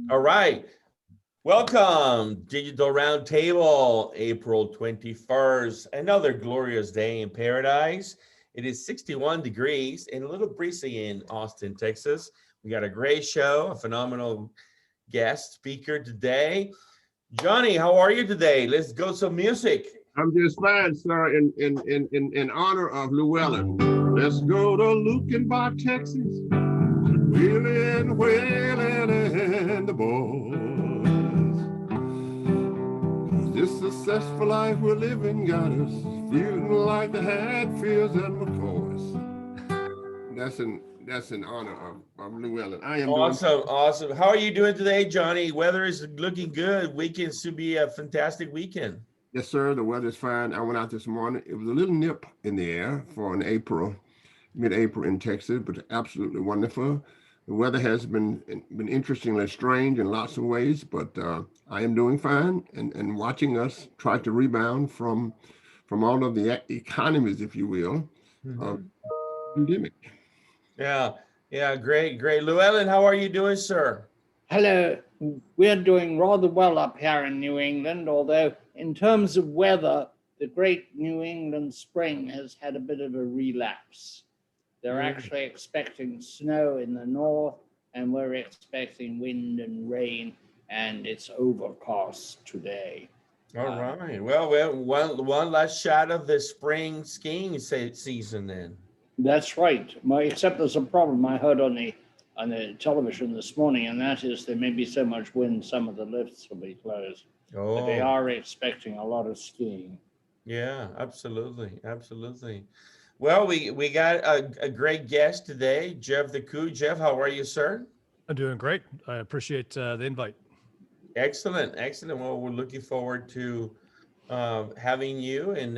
All right. Welcome, Digital Roundtable, April 21st. Another glorious day in paradise. It is 61 degrees and a little breezy in Austin, Texas. We got a great show, a phenomenal guest speaker today. Johnny, how are you today? Let's go some music. I'm just fine, sir, in honor of Llewelyn. Let's go to Lukenbach, Texas. Wheeling, whaling, and the boys. This successful life we're living got us feeling like the Hatfields and McCoys. That's in honor of Llewelyn. I am awesome. How are you doing today, Johnny? Weather is looking good. Weekend should be a fantastic weekend. Yes, sir. The weather's fine. I went out this morning. It was a little nip in the air for an mid-April in Texas, but absolutely wonderful. The weather has been interestingly strange in lots of ways, but I am doing fine and watching us try to rebound from all of the economies, if you will, of pandemic. Yeah, great. Llewelyn, how are you doing, sir? Hello. We're doing rather well up here in New England, although in terms of weather, the great New England spring has had a bit of a relapse. They're actually expecting snow in the north, and we're expecting wind and rain, and it's overcast today. All right. Well, one last shot of the spring skiing season then. That's right. Except there's a problem I heard on the television this morning, and that is there may be so much wind, some of the lifts will be closed. Oh. But they are expecting a lot of skiing. Yeah, absolutely. Well, we got a great guest today, Jeff DeCoux. Jeff, how are you, sir? I'm doing great. I appreciate the invite. Excellent. Well, we're looking forward to having you and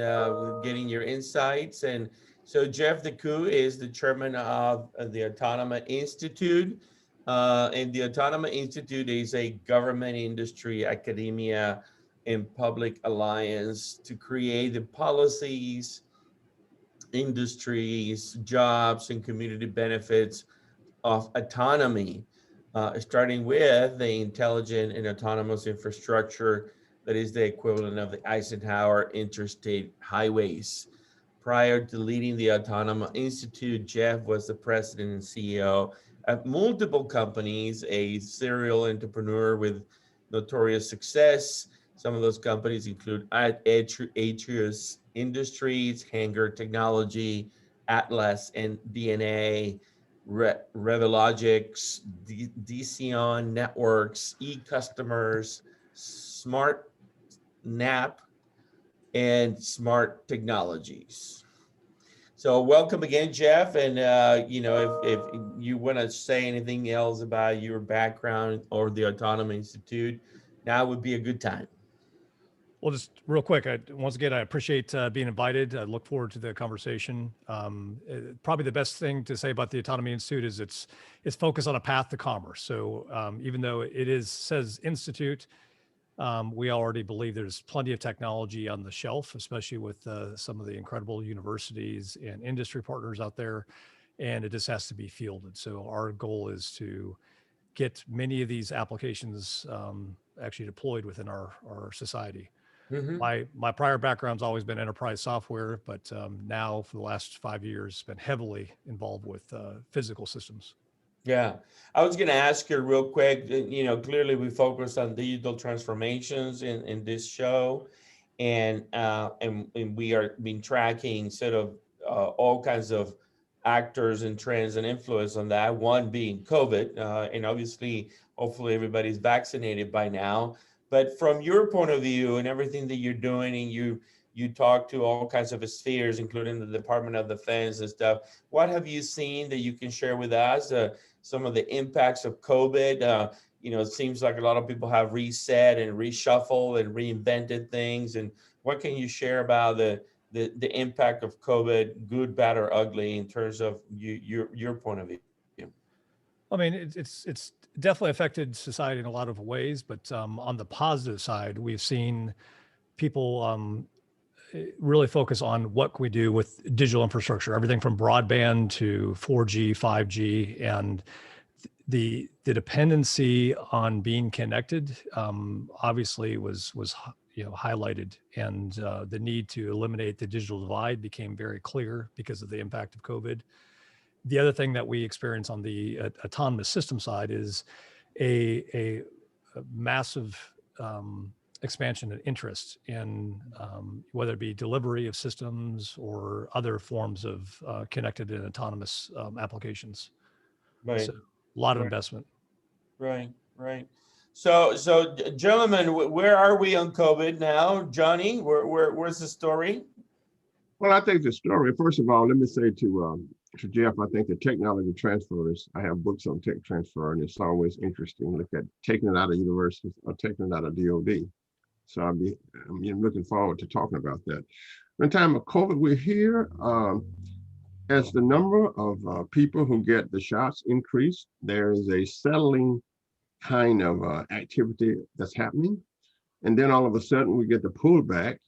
getting your insights. And so Jeff DeCoux is the chairman of the Autonomy Institute. And the Autonomy Institute is a government, industry, academia, and public alliance to create the policies, industries, jobs, and community benefits of autonomy, starting with the intelligent and autonomous infrastructure that is the equivalent of the Eisenhower Interstate Highways. Prior to leading the Autonomy Institute, Jeff was the president and CEO of multiple companies, a serial entrepreneur with notorious success. Some of those companies include Atreus Industries, Hanger Technology, Atlas and DNA, Revelogics, DCON Networks, eCustomers, Smart Nap, and Smart Technologies. So welcome again, Jeff. And if you want to say anything else about your background or the Autonomy Institute, now would be a good time. Well, just real quick, once again, I appreciate being invited. I look forward to the conversation. Probably the best thing to say about the Autonomy Institute is it's focused on a path to commerce. So even though it says institute, we already believe there's plenty of technology on the shelf, especially with some of the incredible universities and industry partners out there, and it just has to be fielded. So our goal is to get many of these applications actually deployed within our society. Mm-hmm. My prior background's always been enterprise software, but now for the last 5 years, been heavily involved with physical systems. Yeah, I was going to ask you real quick. Clearly we focus on digital transformations in this show, and we are been tracking sort of all kinds of actors and trends and influence on that. One being COVID, and obviously, hopefully everybody's vaccinated by now. But from your point of view and everything that you're doing, and you talk to all kinds of spheres, including the Department of Defense and stuff, what have you seen that you can share with us? Some of the impacts of COVID. It seems like a lot of people have reset and reshuffled and reinvented things. And what can you share about the impact of COVID, good, bad, or ugly, in terms of your point of view? I mean, it's definitely affected society in a lot of ways, but on the positive side, we've seen people really focus on what can we do with digital infrastructure, everything from broadband to 4G, 5G, and the dependency on being connected obviously was highlighted, and the need to eliminate the digital divide became very clear because of the impact of COVID. The other thing that we experience on the autonomous system side is a massive expansion and interest in whether it be delivery of systems or other forms of connected and autonomous applications. Right. So a lot of Right. investment. Right. So gentlemen, where are we on COVID now? Johnny, where's the story? Well, I think the story, first of all, let me say to Jeff, I think the technology transfer is, I have books on tech transfer, and it's always interesting to look at taking it out of universities or taking it out of DOD. So I'm looking forward to talking about that. In time of COVID, we're here. As the number of people who get the shots increase, there is a settling kind of activity that's happening. And then all of a sudden we get the pullback,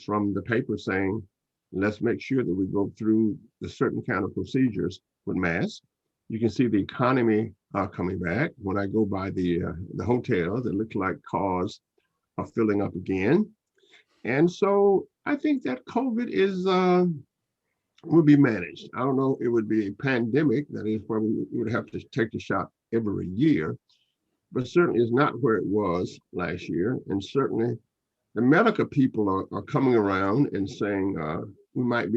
from the paper saying, let's make sure that we go through the certain kind of procedures with masks. You can see the economy coming back. When I go by the hotels, it looks like cars are filling up again. And so I think that COVID will be managed. I don't know, it would be a pandemic, that is where we would have to take the shot every year, but certainly is not where it was last year. And certainly the medical people are coming around and saying we might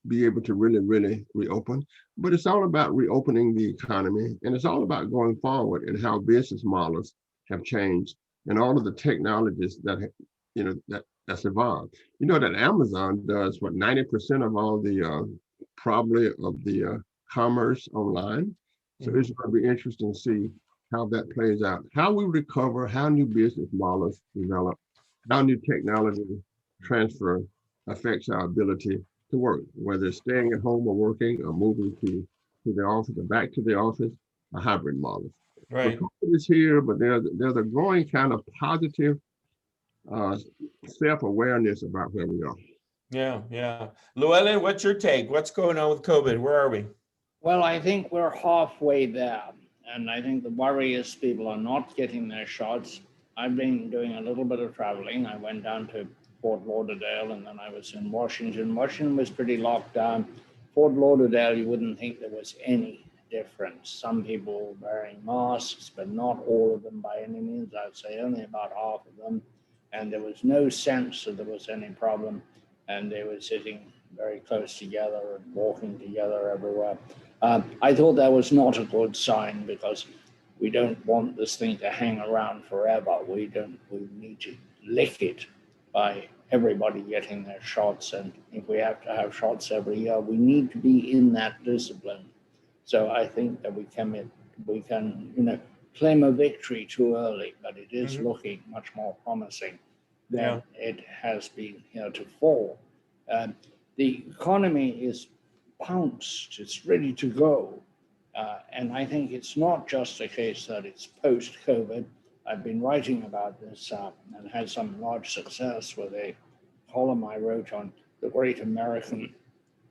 be able to really reopen, but it's all about reopening the economy, and it's all about going forward and how business models have changed and all of the technologies that's evolved. That Amazon does 90% of all the probably of the commerce online. So it's going to be interesting to see how that plays out, how we recover, how new business models develop, how new technology transfer affects our ability to work, whether it's staying at home or working or moving to the office or back to the office, a hybrid model. Right. So COVID is here, but there's a growing kind of positive self-awareness about where we are. Yeah. Llewelyn, what's your take? What's going on with COVID? Where are we? Well, I think we're halfway there. And I think the worry is people are not getting their shots. I've been doing a little bit of traveling. I went down to Fort Lauderdale, and then I was in Washington. Washington was pretty locked down. Fort Lauderdale, you wouldn't think there was any difference. Some people wearing masks, but not all of them by any means. I'd say only about half of them. And there was no sense that there was any problem. And they were sitting very close together and walking together everywhere. I thought that was not a good sign, because we don't want this thing to hang around forever. We need to lick it by everybody getting their shots. And if we have to have shots every year, we need to be in that discipline. So I think that we can claim a victory too early, but it is looking much more promising than it has been heretofore. The economy is pounced, it's ready to go. And I think it's not just a case that it's post-COVID. I've been writing about this and had some large success with a column I wrote on the Great American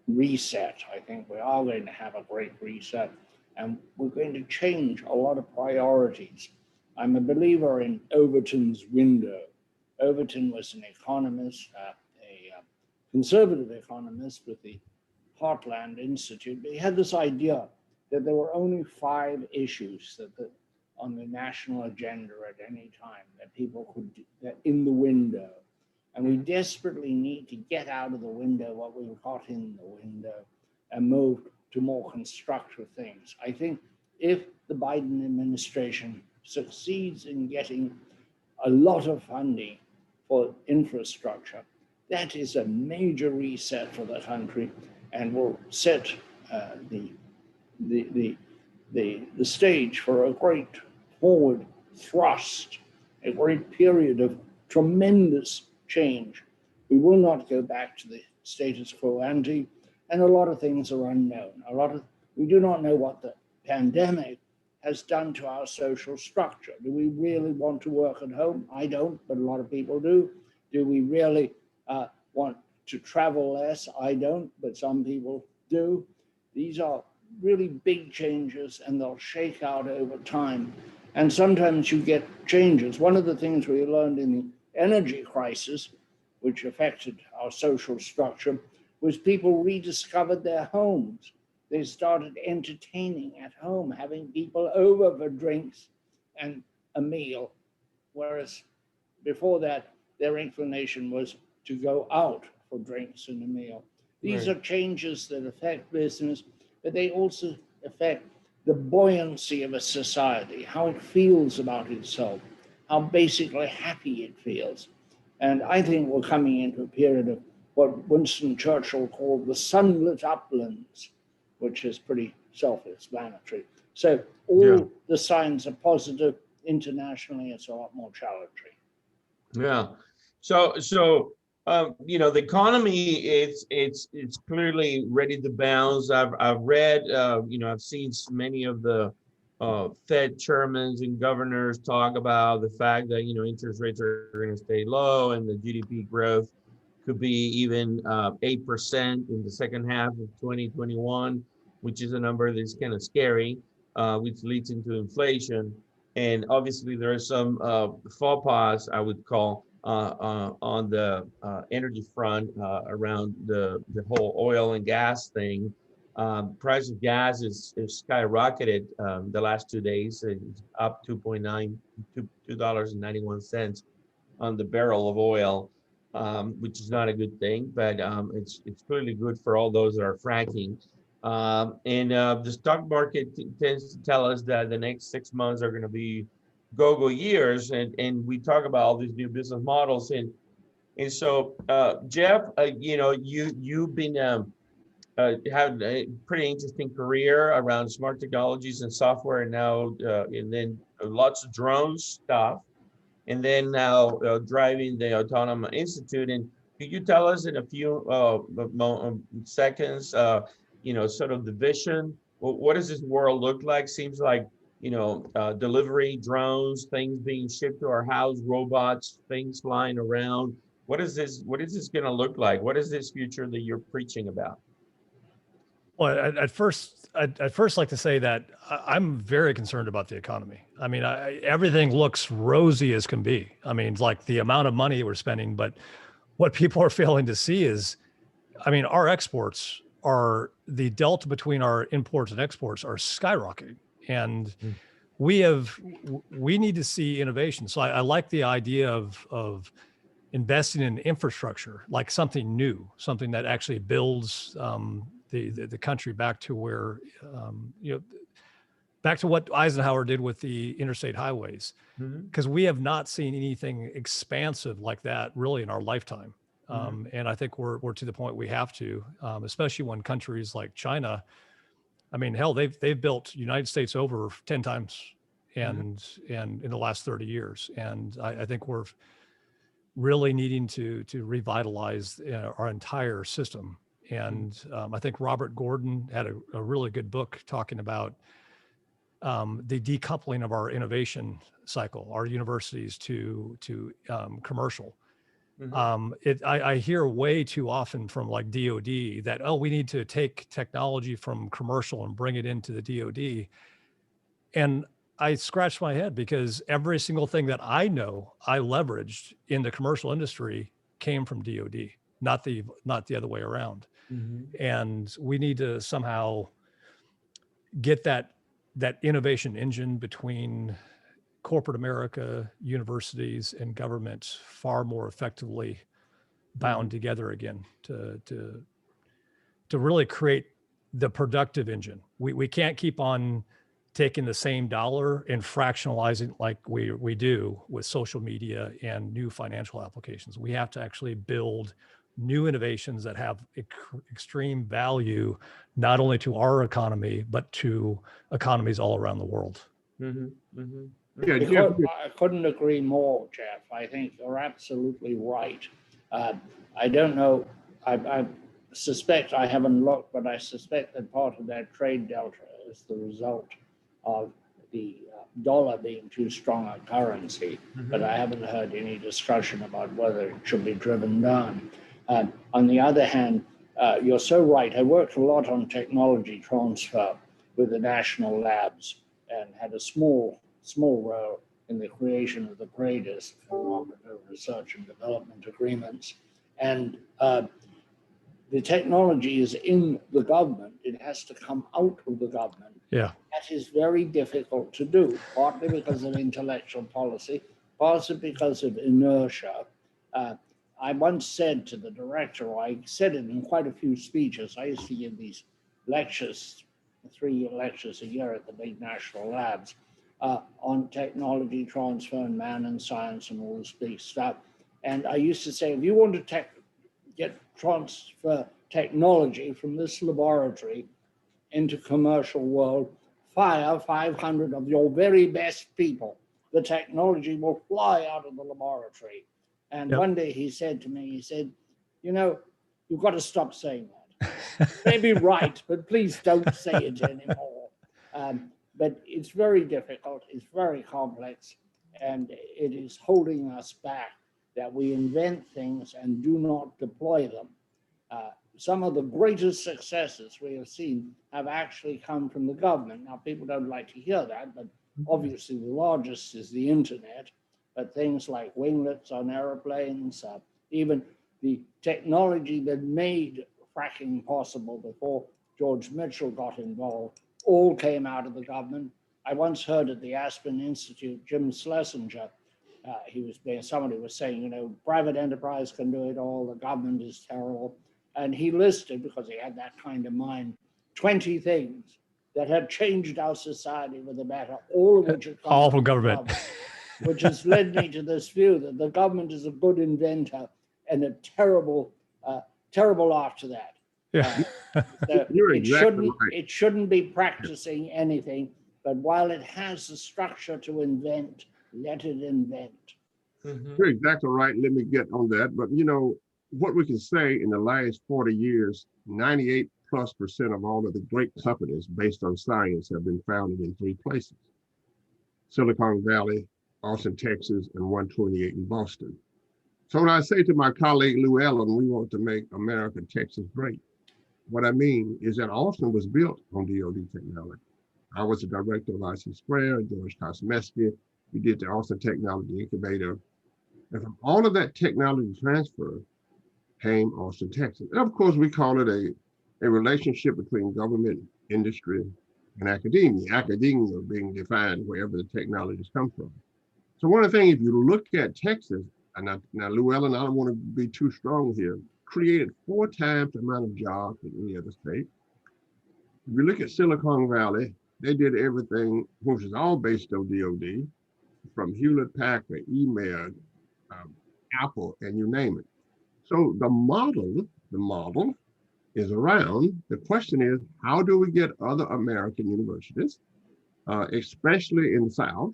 Reset. I think we are going to have a great reset, and we're going to change a lot of priorities. I'm a believer in Overton's window. Overton was an economist, a conservative economist with the Heartland Institute. But he had this idea that there were only 5 issues on the national agenda at any time that people could do in the window. And we desperately need to get out of the window what we've got in the window and move to more constructive things. I think if the Biden administration succeeds in getting a lot of funding for infrastructure, that is a major reset for the country and will set the stage for a great forward thrust, a great period of tremendous change. We will not go back to the status quo ante, and a lot of things are unknown. We do not know what the pandemic has done to our social structure. Do we really want to work at home? I don't, but a lot of people do. Do we really want to travel less? I don't, but some people do. These are really big changes, and they'll shake out over time. And sometimes you get changes. One of the things we learned in the energy crisis, which affected our social structure, was people rediscovered their homes. They started entertaining at home, having people over for drinks and a meal, whereas before that, their inclination was to go out for drinks and a meal. These Right. are changes that affect business, but they also affect the buoyancy of a society, how it feels about itself, how basically happy it feels. And I think we're coming into a period of what Winston Churchill called the sunlit uplands, which is pretty self-explanatory. So all the signs are positive. Internationally, it's a lot more challenging. Yeah. So the economy, it's clearly ready to bounce. I've read, I've seen many of the Fed chairmen and governors talk about the fact that interest rates are going to stay low and the GDP growth could be even 8% in the second half of 2021, which is a number that's kind of scary, which leads into inflation. And obviously there are some faux pas, I would call, on the energy front around the whole oil and gas thing. Price of gas is skyrocketed the last 2 days. It's up $2.91 on the barrel of oil, which is not a good thing, but it's clearly good for all those that are fracking. And the stock market tends to tell us that the next 6 months are going to be go-go years, and we talk about all these new business models, and so Jeff, you've been had a pretty interesting career around smart technologies and software, and now and then lots of drone stuff, and then now driving the Autonomy Institute. And could you tell us in a few seconds, sort of the vision? What does this world look like? Seems like, delivery drones, things being shipped to our house, robots, things flying around. What is this going to look like? What is this future that you're preaching about? Well, I'd first like to say that I'm very concerned about the economy. I mean, everything looks rosy as can be. I mean, like the amount of money we're spending, but what people are failing to see is, I mean, our exports are, the delta between our imports and exports are skyrocketing. And we need to see innovation. So I like the idea of investing in infrastructure, like something new, something that actually builds the country back to where, back to what Eisenhower did with the interstate highways, because we have not seen anything expansive like that really in our lifetime. And I think we're to the point we have to, especially when countries like China, I mean, hell, they've built United States over 10 times and in the last 30 years. And I think we're really needing to revitalize our entire system. And I think Robert Gordon had a really good book talking about the decoupling of our innovation cycle, our universities to commercial. I hear way too often from like DOD that, oh, we need to take technology from commercial and bring it into the DOD. And I scratched my head because every single thing that I know I leveraged in the commercial industry came from DOD, not the other way around. And we need to somehow get that innovation engine between corporate America, universities, and government far more effectively bound together again to really create the productive engine. We can't keep on taking the same dollar and fractionalizing like we do with social media and new financial applications. We have to actually build new innovations that have extreme value, not only to our economy, but to economies all around the world. Yeah, I couldn't agree more, Jeff. I think you're absolutely right. I don't know, I suspect, I haven't looked, but I suspect that part of that trade delta is the result of the dollar being too strong a currency, but I haven't heard any discussion about whether it should be driven down. On the other hand, you're so right. I worked a lot on technology transfer with the national labs and had a small role in the creation of the PRADIS, Cooperative Research and Development Agreements. And the technology is in the government. It has to come out of the government. Yeah. That is very difficult to do, partly because of intellectual policy, partly because of inertia. I once said to the director, I said it in quite a few speeches. I used to give these lectures, 3 lectures a year at the big national labs on technology transfer and man and science and all this big stuff. And I used to say, if you want to transfer technology from this laboratory into commercial world, fire 500 of your very best people. The technology will fly out of the laboratory. And one day he said to me, he said, you know, you've got to stop saying that. Maybe right, but please don't say it anymore. But it's very difficult, it's very complex, and it is holding us back that we invent things and do not deploy them. Some of the greatest successes we have seen have actually come from the government. Now, people don't like to hear that, but obviously the largest is the internet. But things like winglets on airplanes, even the technology that made fracking possible before George Mitchell got involved, all came out of the government. I once heard at the Aspen Institute, Jim Schlesinger, somebody was saying, you know, private enterprise can do it all, the government is terrible. And he listed, because he had that kind of mind, 20 things that had changed our society for the better, all of which had come all from government. Which has led me to this view that the government is a good inventor and a terrible after that. Yeah. So You're it exactly right. It shouldn't be practicing anything, but while it has the structure to invent, let it invent. You're exactly right. Let me get on that. But you know, what we can say in the last 40 years, 98+% of all of the great companies based on science have been founded in 3 places: Silicon Valley, Austin, Texas, and 128 in Boston. So when I say to my colleague Llewelyn, we want to make America, Texas great, what I mean is that Austin was built on DoD technology. I was the director of IC Square, George Kosmeski. We did the Austin Technology Incubator. And from all of that technology transfer came Austin, Texas. And of course, we call it a relationship between government, industry, and academia. Academia being defined wherever the technologies come from. So one of the things, if you look at Texas, and now Llewelyn, I don't want to be too strong here, created 4 times the amount of jobs than any other state. If you look at Silicon Valley, they did everything, which is all based on DoD, from Hewlett Packard, email, Apple, and you name it. So the model is around. The question is, how do we get other American universities, especially in the South,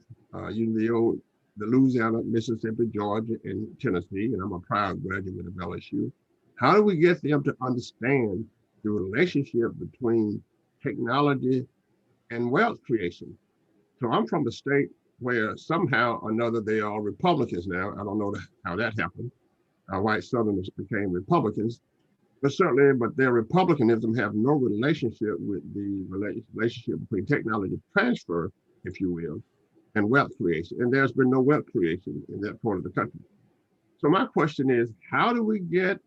the Louisiana, Mississippi, Georgia, and Tennessee, and I'm a proud graduate of LSU. How do we get them to understand the relationship between technology and wealth creation? So I'm from a state where somehow or another they are Republicans now. I don't know how that happened. White Southerners became Republicans, but their Republicanism have no relationship with the relationship between technology transfer, if you will, and wealth creation. And there's been no wealth creation in that part of the country. So my question is, how do we get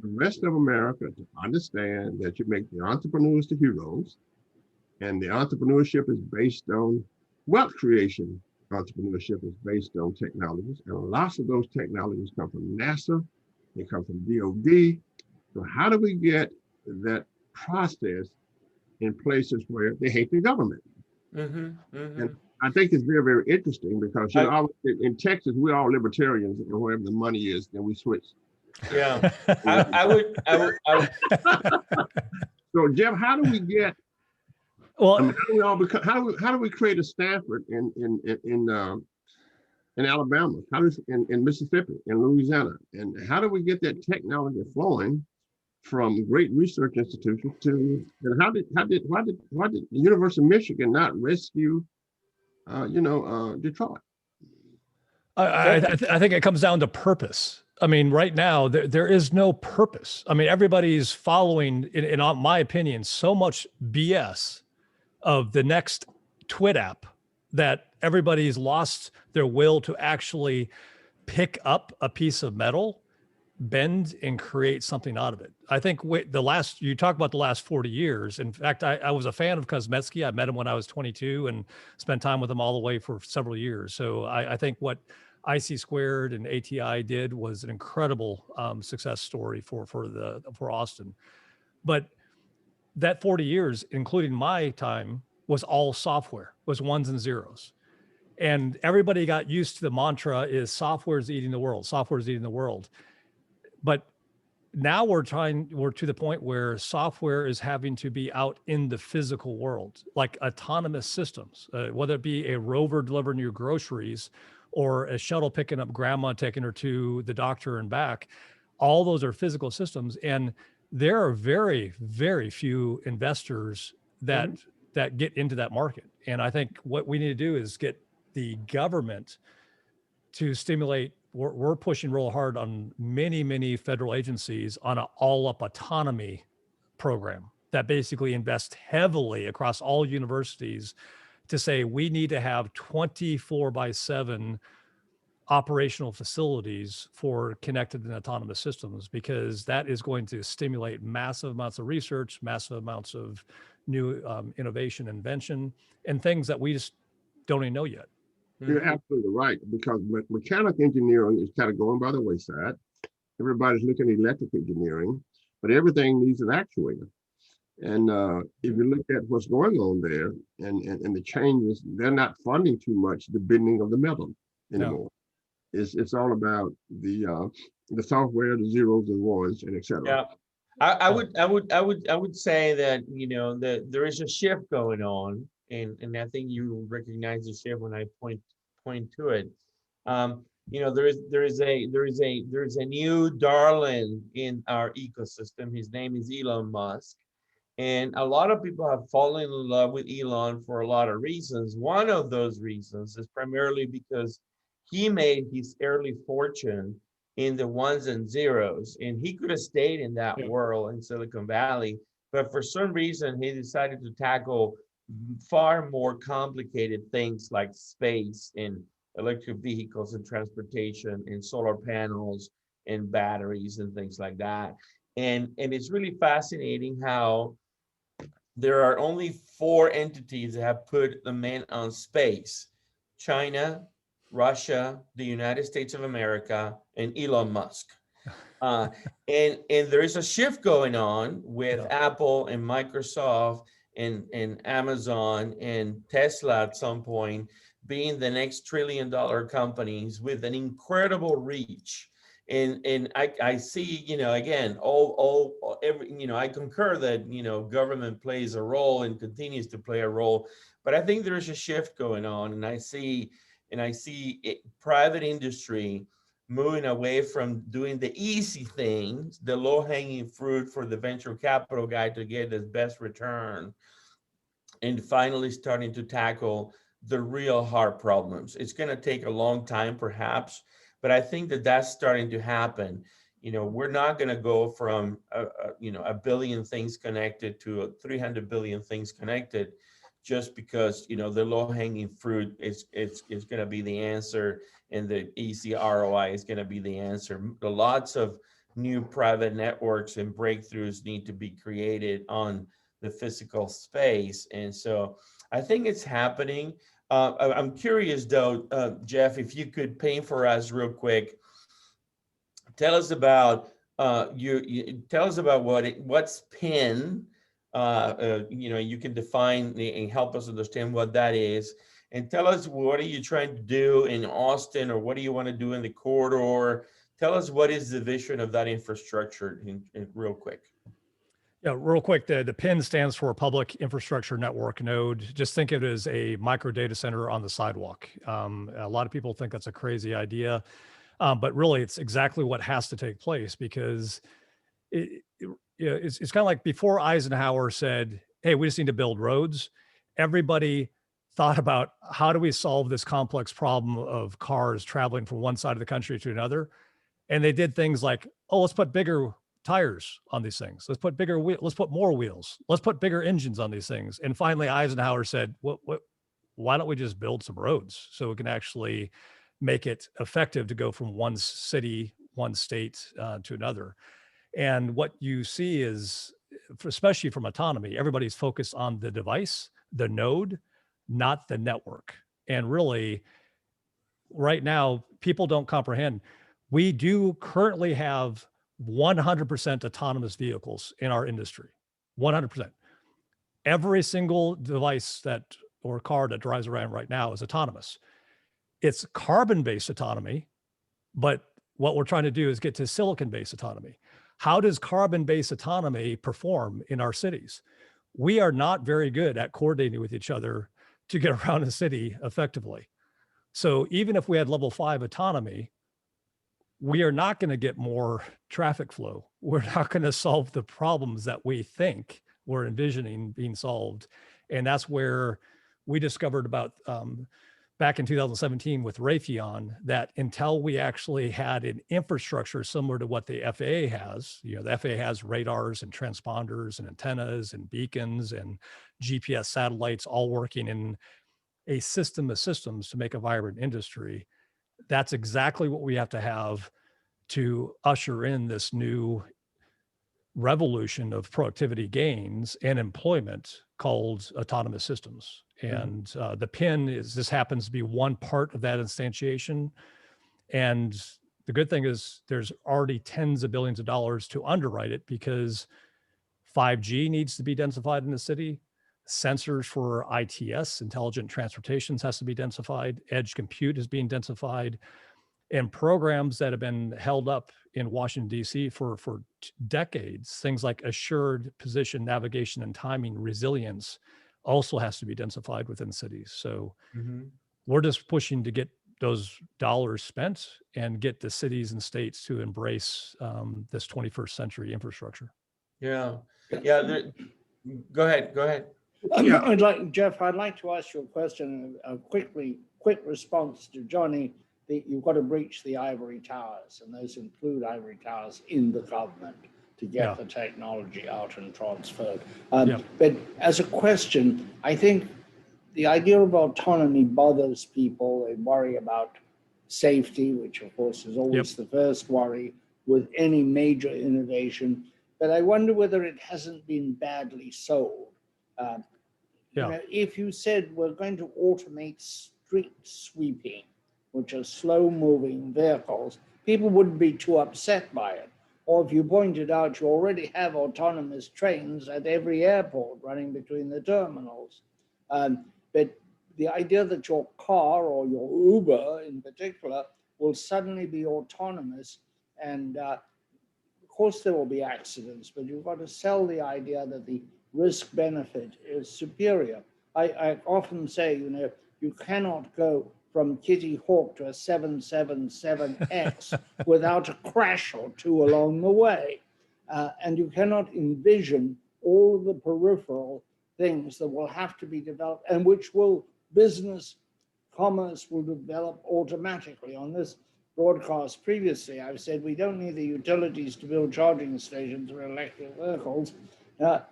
the rest of America to understand that you make the entrepreneurs the heroes, and the entrepreneurship is based on wealth creation? Entrepreneurship is based on technologies, and lots of those technologies come from NASA, they come from DoD. So how do we get that process in places where they hate the government? And I think it's very, very interesting because in Texas, we're all libertarians, and wherever the money is, then we switch. Yeah, I would. So Jeff, how do we get? Well, I mean, how do we create a Stanford in Alabama? In Mississippi, in Louisiana, and how do we get that technology flowing from great research institutions to? And why did the University of Michigan not rescue, Detroit? I think it comes down to purpose. I mean, right now, there is no purpose. I mean, everybody's following, in my opinion, so much BS of the next twit app that everybody's lost their will to actually pick up a piece of metal, bend, and create something out of it. I think you talk about the last 40 years. In fact, I was a fan of Kosmetsky. I met him when I was 22 and spent time with him all the way for several years. So I think what IC Squared and ATI did was an incredible success story for Austin. But that 40 years, including my time, was all software, was ones and zeros. And everybody got used to the mantra is software is eating the world, software is eating the world. But now we're to the point where software is having to be out in the physical world, like autonomous systems, whether it be a rover delivering your groceries or a shuttle picking up grandma, taking her to the doctor and back. All those are physical systems. And there are very, very few investors that get into that market. And I think what we need to do is get the government to stimulate. We're pushing real hard on many federal agencies on an all-up autonomy program that basically invests heavily across all universities to say we need to have 24/7 operational facilities for connected and autonomous systems, because that is going to stimulate massive amounts of research, massive amounts of new innovation, invention, and things that we just don't even know yet. You're absolutely right, because mechanical engineering is kind of going by the wayside. Everybody's looking at electrical engineering, but everything needs an actuator. And if you look at what's going on there and the changes, they're not funding too much the bending of the metal anymore. No. It's all about the software, the zeros and ones, and et cetera. Yeah. I would say that, you know, that there is a shift going on, and I think you recognize the shift when I point to it. You know, there is a new darling in our ecosystem. His name is Elon Musk, and a lot of people have fallen in love with Elon for a lot of reasons. One of those reasons is primarily because he made his early fortune in the ones and zeros, and he could have stayed in that world in Silicon Valley, but for some reason he decided to tackle far more complicated things like space and electric vehicles and transportation and solar panels and batteries and things like that. And it's really fascinating how there are only 4 entities that have put the man on space: China, Russia, the United States of America, and Elon Musk. And there is a shift going on with Apple and Microsoft and Amazon and Tesla at some point being the next trillion-dollar companies with an incredible reach. And I see, you know, again, every, you know, I concur that, you know, government plays a role and continues to play a role, but I think there's a shift going on, and I see private industry moving away from doing the easy things, the low-hanging fruit for the venture capital guy to get his best return, and finally starting to tackle the real hard problems. It's going to take a long time, perhaps, but I think that that's starting to happen. You know, we're not going to go from you know, 1 billion things connected to 300 billion things connected just because, you know, the low-hanging fruit is going to be the answer, and the easy ROI is going to be the answer. Lots of new private networks and breakthroughs need to be created on the physical space, and so I think it's happening. I'm curious though, Jeff, if you could paint for us real quick. Tell us about tell us about what's PIN. You know, you can define and help us understand what that is, and tell us what are you trying to do in Austin, or what do you want to do in the corridor. Tell us what is the vision of that infrastructure in real quick. Yeah, real quick, the PIN stands for Public Infrastructure Network Node. Just think of it as a micro data center on the sidewalk. A lot of people think that's a crazy idea, but really it's exactly what has to take place, because it's kind of like before Eisenhower said, hey, we just need to build roads. Everybody thought about how do we solve this complex problem of cars traveling from one side of the country to another. And they did things like, oh, let's put bigger tires on these things. Let's put let's put more wheels. Let's put bigger engines on these things. And finally, Eisenhower said, why don't we just build some roads so we can actually make it effective to go from one city, one state to another. And what you see is, especially from autonomy, everybody's focused on the device, the node, not the network. And really, right now, people don't comprehend. We do currently have 100% autonomous vehicles in our industry, 100%. Every single device or car that drives around right now is autonomous. It's carbon-based autonomy, but what we're trying to do is get to silicon-based autonomy. How does carbon-based autonomy perform in our cities? We are not very good at coordinating with each other to get around a city effectively. So even if we had level 5 autonomy, we are not going to get more traffic flow. We're not going to solve the problems that we think we're envisioning being solved. And that's where we discovered about back in 2017 with Raytheon, that until we actually had an infrastructure similar to what the FAA has, the FAA has radars and transponders and antennas and beacons and GPS satellites all working in a system of systems to make a vibrant industry. That's exactly what we have to usher in this new revolution of productivity gains and employment called autonomous systems. And the PIN this happens to be one part of that instantiation. And the good thing is there's already tens of billions of dollars to underwrite it, because 5G needs to be densified in the city. Sensors for ITS, intelligent transportations, has to be densified. Edge compute is being densified. And programs that have been held up in Washington, D.C. for decades, things like assured position, navigation, and timing resilience also has to be densified within cities. So we're just pushing to get those dollars spent and get the cities and states to embrace this 21st century infrastructure. Yeah. Go ahead. Jeff, I'd like to ask you a question, a quick response to Johnny. You've got to breach the ivory towers, and those include ivory towers in the government to get the technology out and transferred. But as a question, I think the idea of autonomy bothers people. They worry about safety, which of course is always the first worry with any major innovation. But I wonder whether it hasn't been badly sold. If you said we're going to automate street sweeping, which are slow-moving vehicles, people wouldn't be too upset by it. Or if you pointed out you already have autonomous trains at every airport running between the terminals. But the idea that your car or your Uber in particular will suddenly be autonomous, and of course there will be accidents, but you've got to sell the idea that the risk-benefit is superior. I often say, you cannot go from Kitty Hawk to a 777X without a crash or two along the way. And you cannot envision all of the peripheral things that will have to be developed and which business commerce will develop automatically. On this broadcast previously, I've said we don't need the utilities to build charging stations for electric vehicles.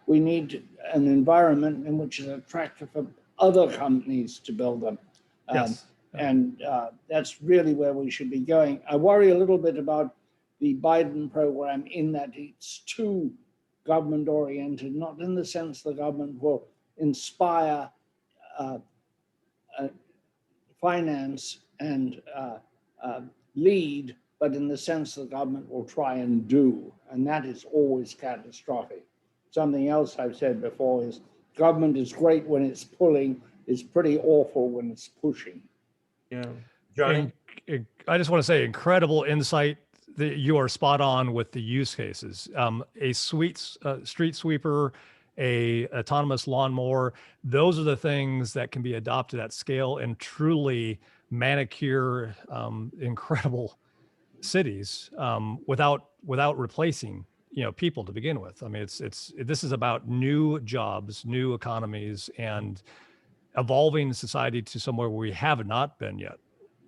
We need an environment in which is attractive for other companies to build them. And that's really where we should be going. I worry a little bit about the Biden program in that it's too government-oriented, not in the sense the government will inspire finance and lead, but in the sense the government will try and do, and that is always catastrophic. Something else I've said before is government is great when it's pulling, it's pretty awful when it's pushing. Yeah, Johnny? I just want to say incredible insight. You are spot on with the use cases. A street sweeper, a autonomous lawnmower, those are the things that can be adopted at scale and truly manicure incredible cities without replacing people to begin with. I mean, this is about new jobs, new economies, and evolving society to somewhere where we have not been yet.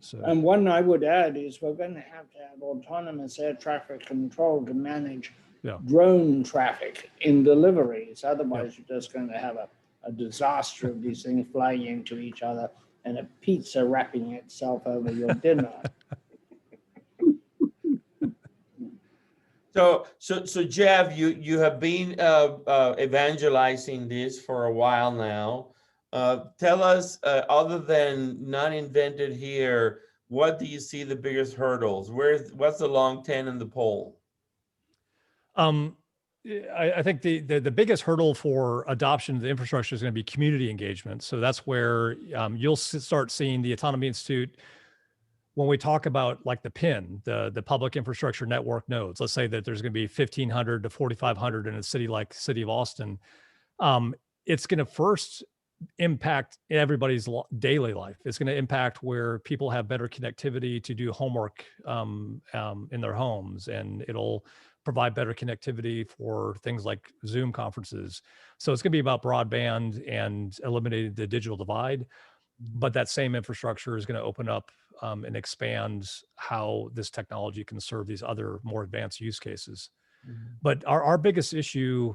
So, And one I would add is we're going to have autonomous air traffic control to manage yeah. drone traffic in deliveries. Otherwise, you're just going to have a disaster of these things flying into each other and a pizza wrapping itself over your dinner. So Jeff, you have been evangelizing this for a while now. Tell us, other than Not Invented Here, what do you see the biggest hurdles? What's the long 10 in the pole? I think the biggest hurdle for adoption of the infrastructure is going to be community engagement. So that's where you'll start seeing the Autonomy Institute. When we talk about like the PIN, the public infrastructure network nodes, let's say that there's going to be 1,500 to 4,500 in a city like the city of Austin. It's going to first impact everybody's daily life. It's going to impact where people have better connectivity to do homework in their homes, and it'll provide better connectivity for things like Zoom conferences. So it's going to be about broadband and eliminating the digital divide. But that same infrastructure is going to open up and expand how this technology can serve these other more advanced use cases. Mm-hmm. But our biggest issue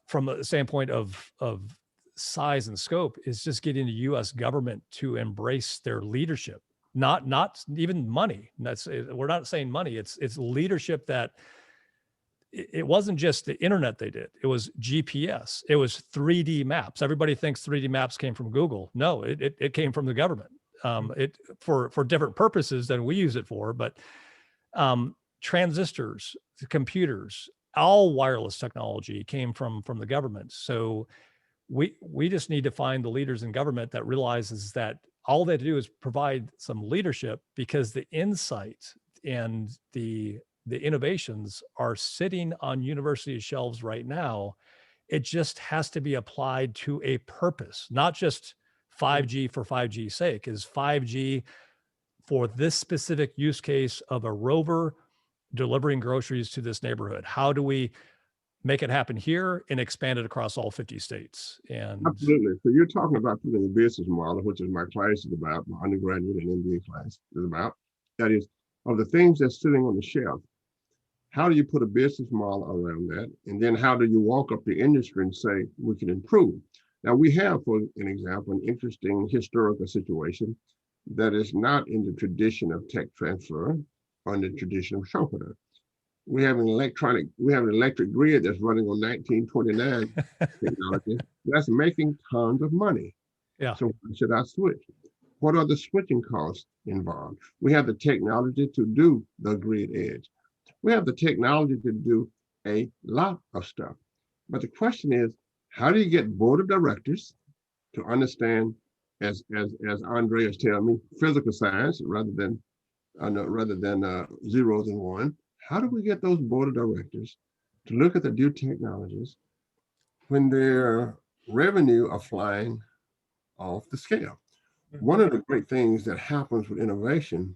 from a standpoint of size and scope is just getting the U.S. government to embrace their leadership. Not even money. We're not saying money. It's leadership that it wasn't just the internet they did. It was GPS. It was 3D maps. Everybody thinks 3D maps came from Google. No, it came from the government. It for different purposes than we use it for, but transistors, computers, all wireless technology came from the government. So we just need to find the leaders in government that realizes that all they have to do is provide some leadership, because the insight and the innovations are sitting on university shelves right now. It just has to be applied to a purpose, not just 5G for 5G's sake. Is 5G for this specific use case of a rover delivering groceries to this neighborhood? How do we make it happen here and expand it across all 50 states? And absolutely. So you're talking about putting a business model, which is my class is about, my undergraduate and MBA class is about. That is, of the things that's sitting on the shelf, how do you put a business model around that? And then how do you walk up the industry and say, we can improve? Now we have, for an example, an interesting historical situation that is not in the tradition of tech transfer or in the tradition of Schumpeter. We have an electric grid that's running on 1929 technology that's making tons of money. Yeah. So why should I switch? What are the switching costs involved? We have the technology to do the grid edge. We have the technology to do a lot of stuff. But the question is, how do you get board of directors to understand, as Andreas tells me, physical science rather than zeros and one? How do we get those board of directors to look at the new technologies when their revenue are flying off the scale? One of the great things that happens with innovation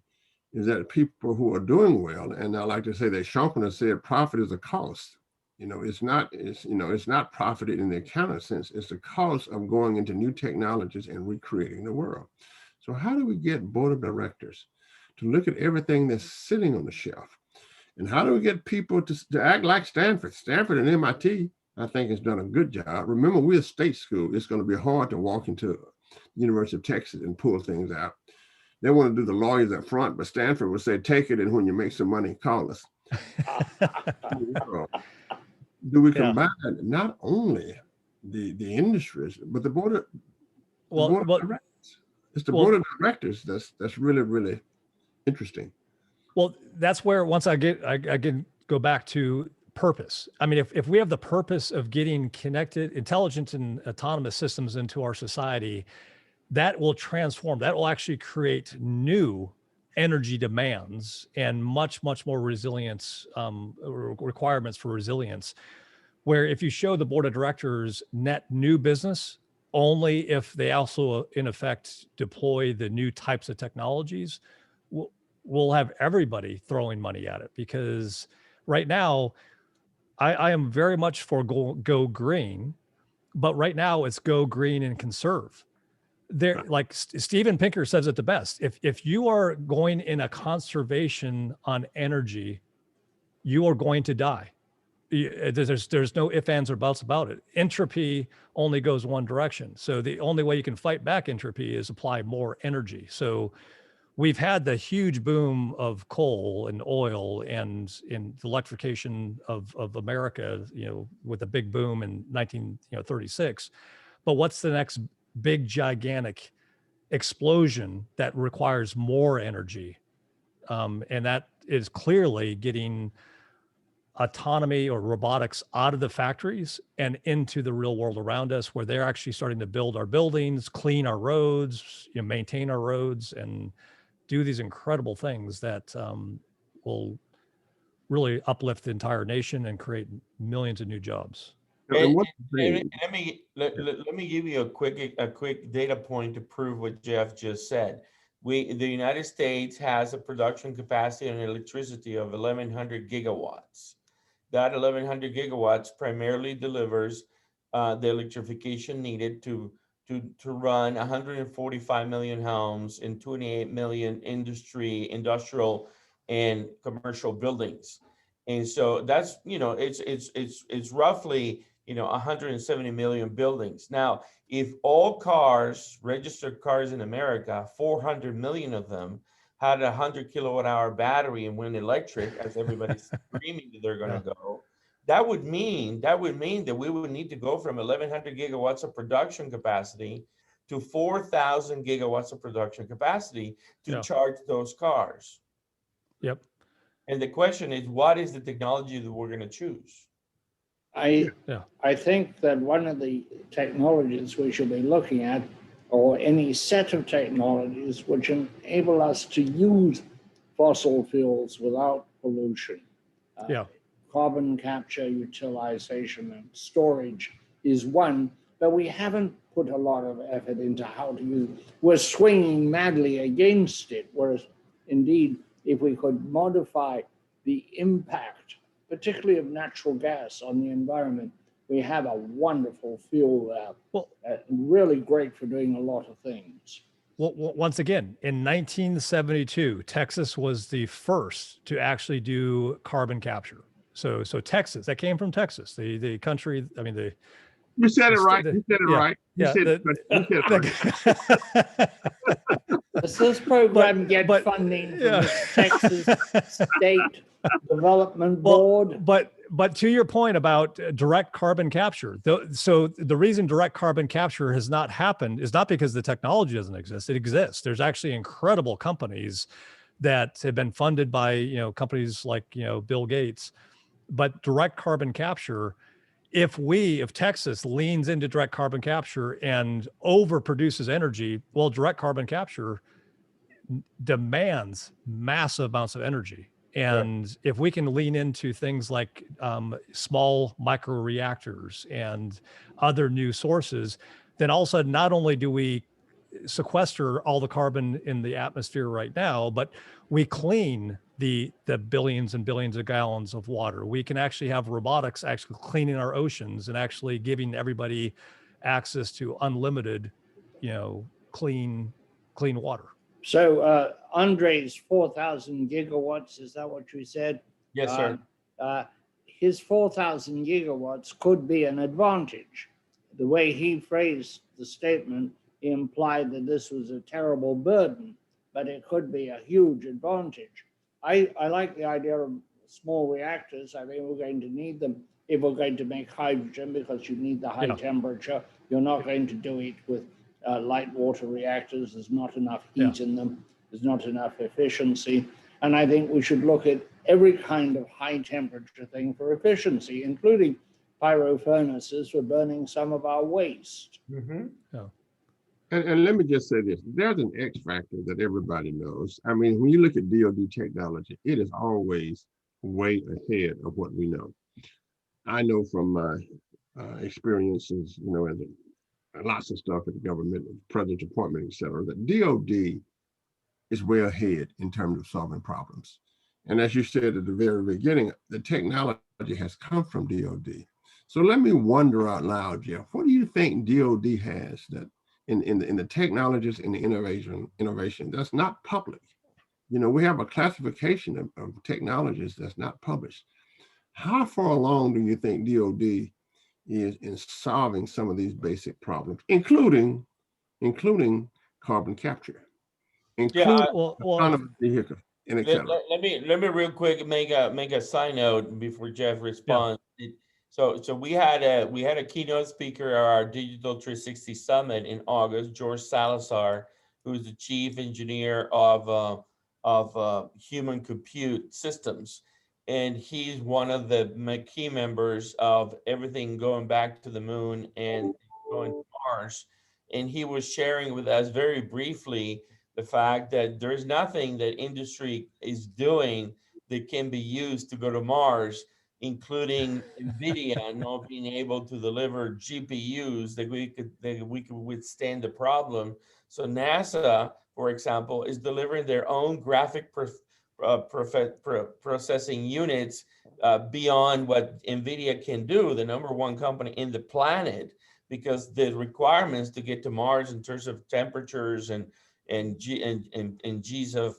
is that people who are doing well, and I like to say that Schumpeter said profit is a cost. It's not profited in the accounting sense. It's the cost of going into new technologies and recreating the world. So how do we get board of directors to look at everything that's sitting on the shelf? And how do we get people to act like Stanford? Stanford and MIT, I think, has done a good job. Remember, we're a state school. It's going to be hard to walk into University of Texas and pull things out. They want to do the lawyers up front, but Stanford would say, take it, and when you make some money, call us. Do we combine not only the industries, but the board of directors? It's the board of directors that's really, really interesting. Well, that's where once I go back to purpose. I mean, if we have the purpose of getting connected, intelligent and autonomous systems into our society, that will transform, that will actually create new energy demands and much more resilience, requirements for resilience, where if you show the board of directors net new business, only if they also in effect deploy the new types of technologies, we'll have everybody throwing money at it. Because right now, I am very much for go green, but right now it's go green and conserve. there, like Steven Pinker says it the best. If you are going in a conservation on energy, you are going to die. There's no ifs, ands, or buts about it. Entropy only goes one direction. So the only way you can fight back entropy is apply more energy. So we've had the huge boom of coal and oil and in the electrification of America, with a big boom in 1936. But what's the next big, gigantic explosion that requires more energy? And that is clearly getting autonomy or robotics out of the factories and into the real world around us, where they're actually starting to build our buildings, clean our roads, maintain our roads, and do these incredible things that will really uplift the entire nation and create millions of new jobs. And let me give you a quick data point to prove what Jeff just said. The United States has a production capacity on electricity of 1,100 gigawatts. That 1,100 gigawatts primarily delivers the electrification needed to run 145 million homes and 28 million industrial and commercial buildings. And so that's, it's roughly, 170 million buildings. Now, if all cars, registered cars in America, 400 million of them had a 100 kilowatt hour battery and went electric, as everybody's screaming that they're going to go, that would mean that we would need to go from 1,100 gigawatts of production capacity to 4,000 gigawatts of production capacity to charge those cars. Yep. And the question is, what is the technology that we're going to choose? I think that one of the technologies we should be looking at, or any set of technologies which enable us to use fossil fuels without pollution. Carbon capture, utilization, and storage is one, but we haven't put a lot of effort into how to use it. We're swinging madly against it, whereas indeed, if we could modify the impact, particularly of natural gas on the environment, we have a wonderful fuel there. Really great for doing a lot of things. Well, once again, in 1972, Texas was the first to actually do carbon capture. So Texas, that came from Texas, the country. I mean, you said it right. You said it right. You said it right. Does this program get funding from the Texas State Development Board? But to your point about direct carbon capture, so the reason direct carbon capture has not happened is not because the technology doesn't exist. It exists. There's actually incredible companies that have been funded by companies like Bill Gates. But direct carbon capture, if Texas leans into direct carbon capture and overproduces energy, well, direct carbon capture demands massive amounts of energy. And if we can lean into things like small micro reactors and other new sources, then all of a sudden, not only do we sequester all the carbon in the atmosphere right now, but we clean the billions and billions of gallons of water. We can actually have robotics actually cleaning our oceans and actually giving everybody access to unlimited, clean water. So Andre's 4,000 gigawatts, is that what you said? Yes, sir. His 4,000 gigawatts could be an advantage. The way he phrased the statement, he implied that this was a terrible burden, but it could be a huge advantage. I like the idea of small reactors. I think we're going to need them if we're going to make hydrogen, because you need the high temperature. You're not going to do it with light water reactors. There's not enough heat in them. There's not enough efficiency. And I think we should look at every kind of high temperature thing for efficiency, including pyro furnaces for burning some of our waste. Mm-hmm. And let me just say this, there's an X factor that everybody knows. I mean, when you look at DoD technology, it is always way ahead of what we know. I know from my experiences, as lots of stuff at the government, president's appointment, et cetera, that DoD is way ahead in terms of solving problems. And as you said at the very beginning, the technology has come from DoD. So let me wonder out loud, Jeff, what do you think DoD has that in the technologies and the innovation that's not public. You know, we have a classification of technologies that's not published. How far along do you think DoD is in solving some of these basic problems, including carbon capture, including autonomous vehicles, and et cetera? Let me real quick make a side note before Jeff responds. Yeah. So we had a keynote speaker at our Digital 360 Summit in August, George Salazar, who's the chief engineer of human compute systems, and he's one of the key members of everything going back to the moon and going to Mars. And he was sharing with us very briefly the fact that there's nothing that industry is doing that can be used to go to Mars, including NVIDIA not being able to deliver GPUs that we could withstand the problem. So NASA, for example, is delivering their own graphic processing units beyond what NVIDIA can do, the #1 company in the planet, because the requirements to get to Mars in terms of temperatures and G's of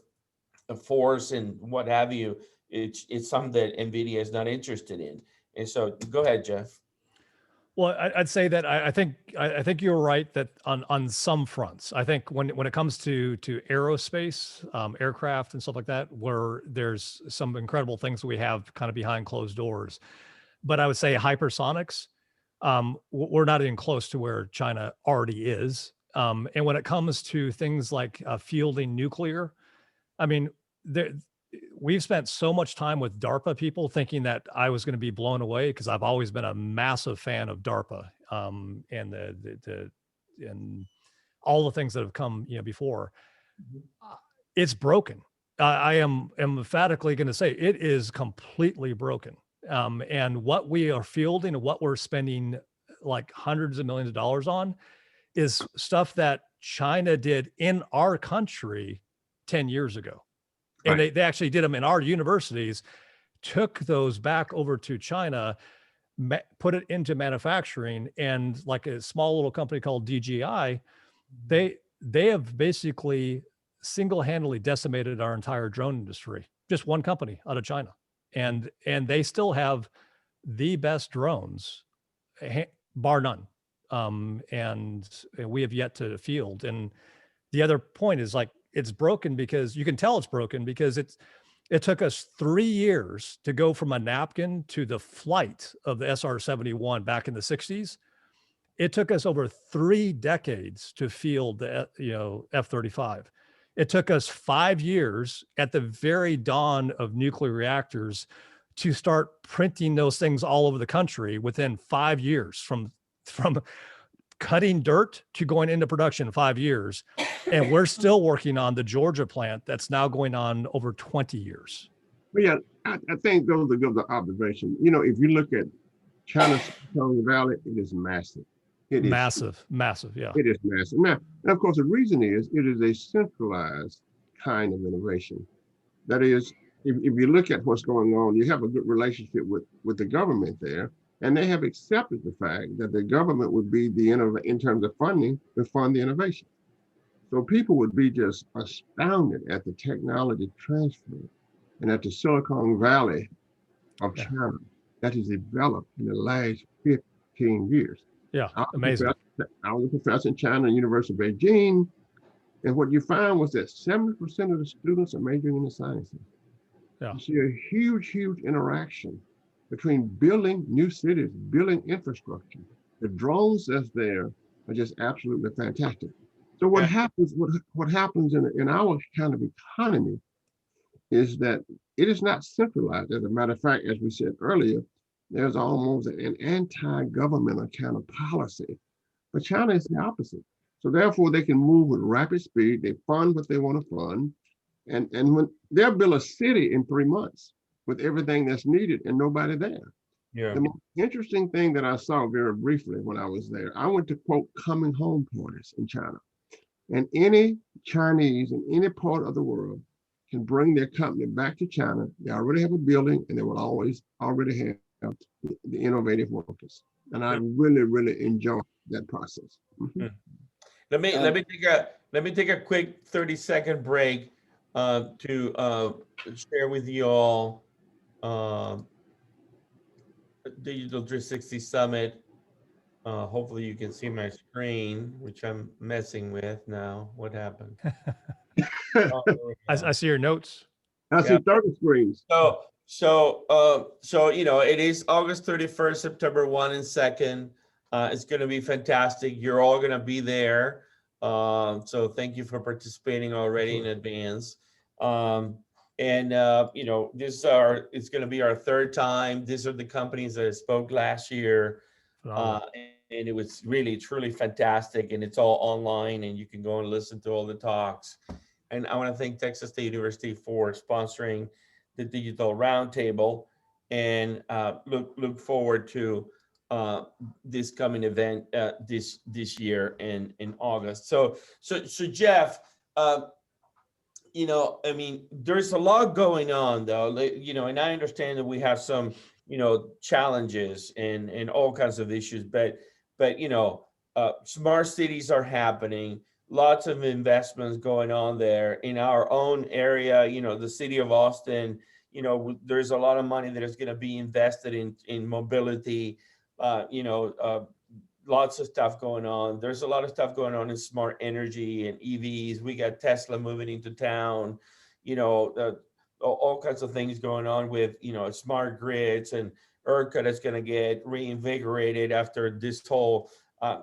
force and what have you, it's something that NVIDIA is not interested in. And so go ahead, Jeff. Well, I'd say that I think you're right that on some fronts. I think when it comes to aerospace, aircraft and stuff like that, where there's some incredible things we have kind of behind closed doors. But I would say hypersonics, we're not even close to where China already is. And when it comes to things like fielding nuclear, I mean, we've spent so much time with DARPA people thinking that I was going to be blown away, because I've always been a massive fan of DARPA and and all the things that have come before. It's broken. I am emphatically going to say it is completely broken. And what we are fielding and what we're spending like hundreds of millions of dollars on is stuff that China did in our country 10 years ago. And they actually did them in our universities, took those back over to China, put it into manufacturing, and like a small little company called DJI, they have basically single-handedly decimated our entire drone industry. Just one company out of China. And they still have the best drones, bar none. And we have yet to field. And the other point is, like, it's broken because you can tell it's broken because it took us 3 years to go from a napkin to the flight of the SR-71 back in the 60s. It took us over 3 decades to field the F-35. It took us 5 years at the very dawn of nuclear reactors to start printing those things all over the country within 5 years from cutting dirt to going into production 5 years. And we're still working on the Georgia plant that's now going on over 20 years. But yeah, I think those are good observations. You know, if you look at China's Silicon Valley, it is massive. It is massive, yeah. It is massive. Now, and of course, the reason is it is a centralized kind of innovation. That is, if you look at what's going on, you have a good relationship with the government there, and they have accepted the fact that the government would be in terms of funding, to fund the innovation. So people would be just astounded at the technology transfer and at the Silicon Valley of China that is developed in the last 15 years. Yeah, amazing. I was a professor in China, University of Beijing, and what you found was that 70% of the students are majoring in the sciences. Yeah. You see a huge interaction between building new cities, building infrastructure. The drones that's there are just absolutely fantastic. So what happens in our kind of economy is that it is not centralized. As a matter of fact, as we said earlier, there's almost an anti-governmental kind of policy. But China is the opposite. So therefore, they can move with rapid speed. They fund what they want to fund. And when they'll build a city in 3 months with everything that's needed and nobody there. Yeah. The most interesting thing that I saw very briefly when I was there, I went to, quote, coming home parties in China. And any Chinese in any part of the world can bring their company back to China. They already have a building, and they will always already have the innovative workers. And I really enjoy that process. Mm-hmm. Let me take a quick 30-second break to share with you all Digital 360 Summit. Hopefully you can see my screen, which I'm messing with now. What happened? Oh, there we go. I see your notes. I see 30 screens. So you know, it is August 31st, September 1 and 2nd. It's going to be fantastic. You're all going to be there. So thank you for participating already in advance. You know, it's going to be our third time. These are the companies that spoke last year. And it was really, truly fantastic. And it's all online and you can go and listen to all the talks. And I want to thank Texas State University for sponsoring the Digital Roundtable, and look forward to this coming event this year in August. So Jeff, you know, I mean, there's a lot going on though, you know, and I understand that we have some, you know, challenges and all kinds of issues, but you know, smart cities are happening. Lots of investments going on there in our own area. You know, the city of Austin, you know, there's a lot of money that is going to be invested in mobility. You know, lots of stuff going on. There's a lot of stuff going on in smart energy and EVs. We got Tesla moving into town, you know, all kinds of things going on with, you know, smart grids, and ERCOT is going to get reinvigorated after this whole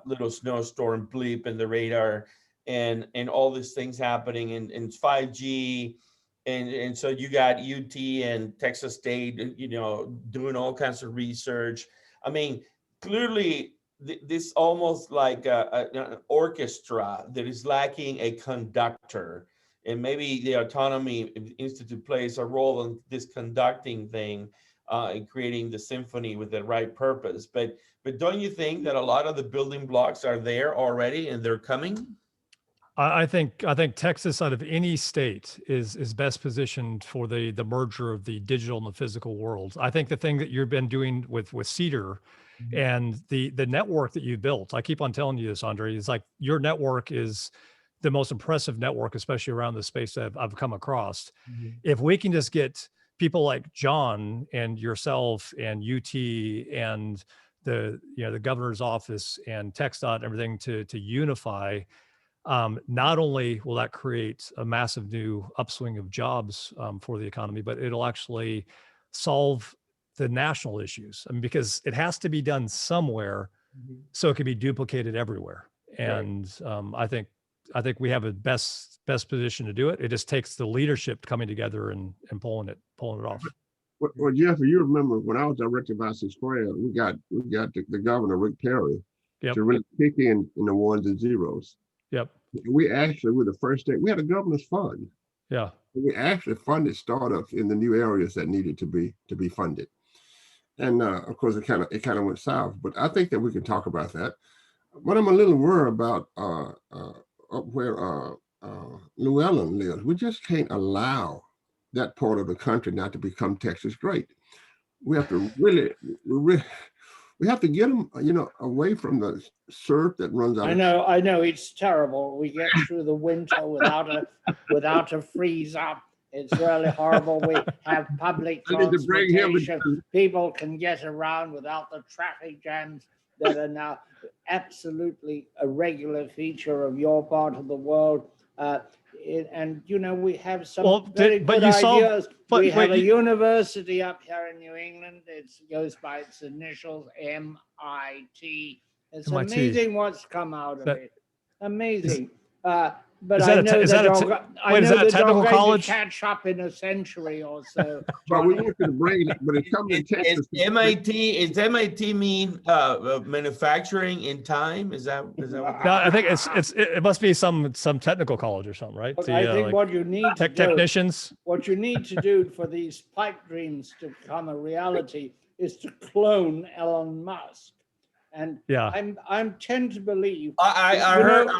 little snowstorm bleep in the radar. And all these things happening in 5G. And so you got UT and Texas State, you know, doing all kinds of research. I mean, clearly this almost like an orchestra that is lacking a conductor. And maybe the Autonomy Institute plays a role in this conducting thing in creating the symphony with the right purpose. But don't you think that a lot of the building blocks are there already and they're coming? I think Texas, out of any state, is best positioned for the merger of the digital and the physical world. I think the thing that you've been doing with CIEDAR and the network that you built, I keep on telling you this, Andre, is like your network is the most impressive network, especially around the space that I've come across. If we can just get people like John and yourself and UT and the governor's office and TxDOT and everything to unify, not only will that create a massive new upswing of jobs for the economy, but it'll actually solve the national issues. I mean, because it has to be done somewhere, so it can be duplicated everywhere. And I think we have a best position to do it. It just takes the leadership coming together and pulling it off. Well, Jeff, you remember when I was director of I-6 Square, we got the governor, Rick Perry, to really kick in the ones and zeros. Yep. We actually were the first state. We had a governor's fund. Yeah. We actually funded startups in the new areas that needed to be funded. And of course, it kind of went south. But I think that we can talk about that. What I'm a little worried about up where Llewelyn lives, we just can't allow that part of the country not to become Texas great. We have to we have to get them, you know, away from the surf that runs out. I know, it's terrible. We get through the winter without a freeze up. It's really horrible. We have public transportation. People can get around without the traffic jams that are now absolutely a regular feature of your part of the world. And you know, we have some very good ideas. We have a university up here in New England. It goes by its initials, MIT. It's amazing what's come out of it. Amazing. But I know that they're going to catch up in a century or so. But we want to bring it, but it comes in Texas. Is MIT mean manufacturing in time? Is that what? No, I think it must be some technical college or something, right? I think what you need to do, technicians. What you need to do for these pipe dreams to become a reality is to clone Elon Musk. And I tend to believe. I heard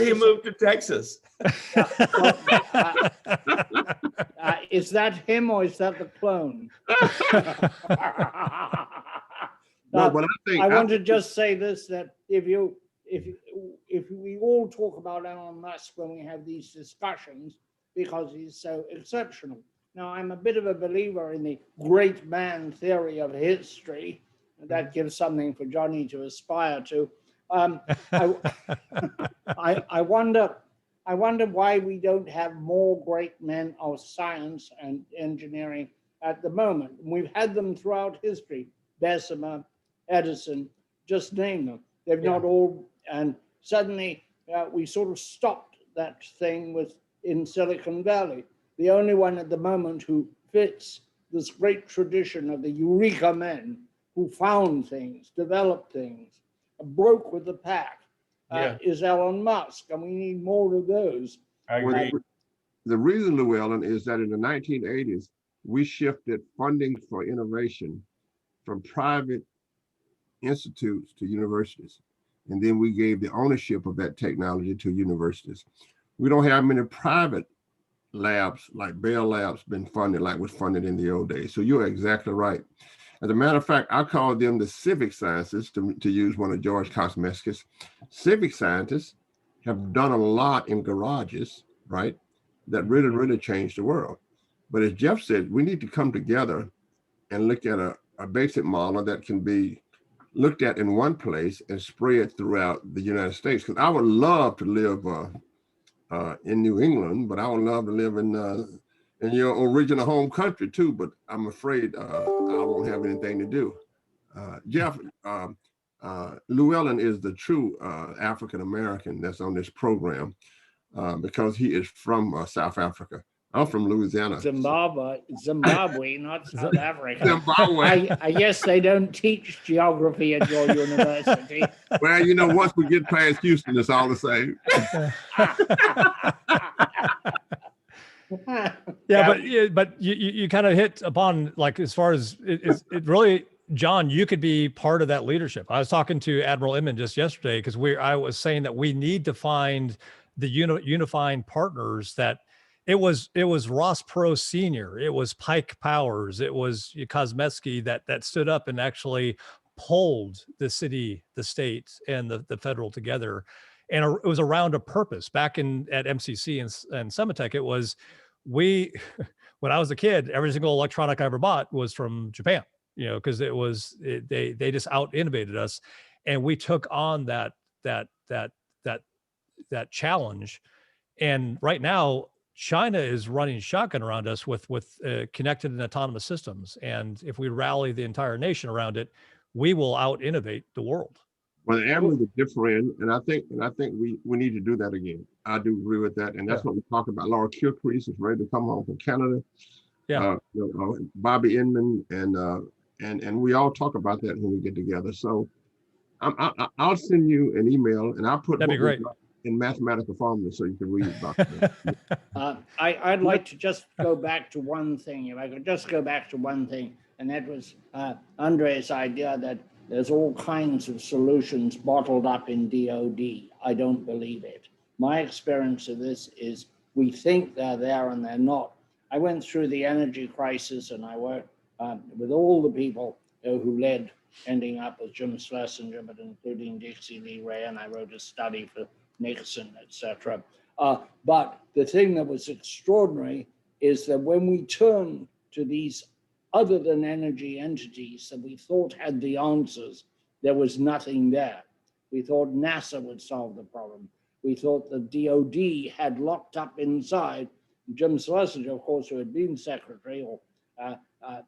he moved to Texas. Is that him or is that the clone? No, but I want to just say this: that if we all talk about Elon Musk when we have these discussions because he's so exceptional. Now, I'm a bit of a believer in the great man theory of history. That gives something for Johnny to aspire to. I wonder why we don't have more great men of science and engineering at the moment. We've had them throughout history. Bessemer, Edison, just name them. They've not all, and suddenly we sort of stopped that thing in Silicon Valley. The only one at the moment who fits this great tradition of the Eureka men who found things, developed things, broke with the pack, is Elon Musk, and we need more of those. I agree. The reason, Llewelyn, is that in the 1980s, we shifted funding for innovation from private institutes to universities. And then we gave the ownership of that technology to universities. We don't have many private labs like Bell Labs been funded like was funded in the old days. So you're exactly right. As a matter of fact, I call them the civic sciences, to use one of George Kosmeskis. Civic scientists have done a lot in garages, right? That really changed the world. But as Jeff said, we need to come together and look at a basic model that can be looked at in one place and spread throughout the United States. Because I would love to live in New England, but I would love to live in your original home country too. But I'm afraid I won't have anything to do. Jeff, Llewelyn is the true African American that's on this program because he is from South Africa. I'm from Louisiana. Zimbabwe, not South Africa. Zimbabwe. I guess they don't teach geography at your university. Well, you know, once we get past Houston, it's all the same. But you kind of hit upon, like, as far as it really, John, you could be part of that leadership. I was talking to Admiral Inman just yesterday because I was saying that we need to find the unifying partners that. It was Ross Perot Sr., it was Pike Powers, it was Kosmetsky that stood up and actually pulled the city, the state, and the federal together. And it was around a purpose. Back at MCC and Sematech, it was when I was a kid, every single electronic I ever bought was from Japan, because they just out innovated us. And we took on that challenge. And right now, China is running shotgun around us with connected and autonomous systems. And if we rally the entire nation around it, we will out innovate the world. Well, the average is different, and I think we need to do that again. I do agree with that, and that's what we're talking about. Laura Kilcrease is ready to come home from Canada. Yeah, Bobby Inman, and we all talk about that when we get together. So I'll send you an email, and I'll put that'd be great in mathematical formula so you can read about it. I'd like to just go back to one thing. If I could just go back to one thing, and that was Andre's idea that there's all kinds of solutions bottled up in DOD. I don't believe it. My experience of this is we think they're there and they're not. I went through the energy crisis and I worked with all the people who led ending up with Jim Schlesinger, but including Dixie Lee Ray, and I wrote a study for Nixon, etc. But the thing that was extraordinary is that when we turn to these other than energy entities that we thought had the answers, there was nothing there. We thought NASA would solve the problem. We thought the DOD had locked up inside. Jim Schlesinger, of course, who had been secretary,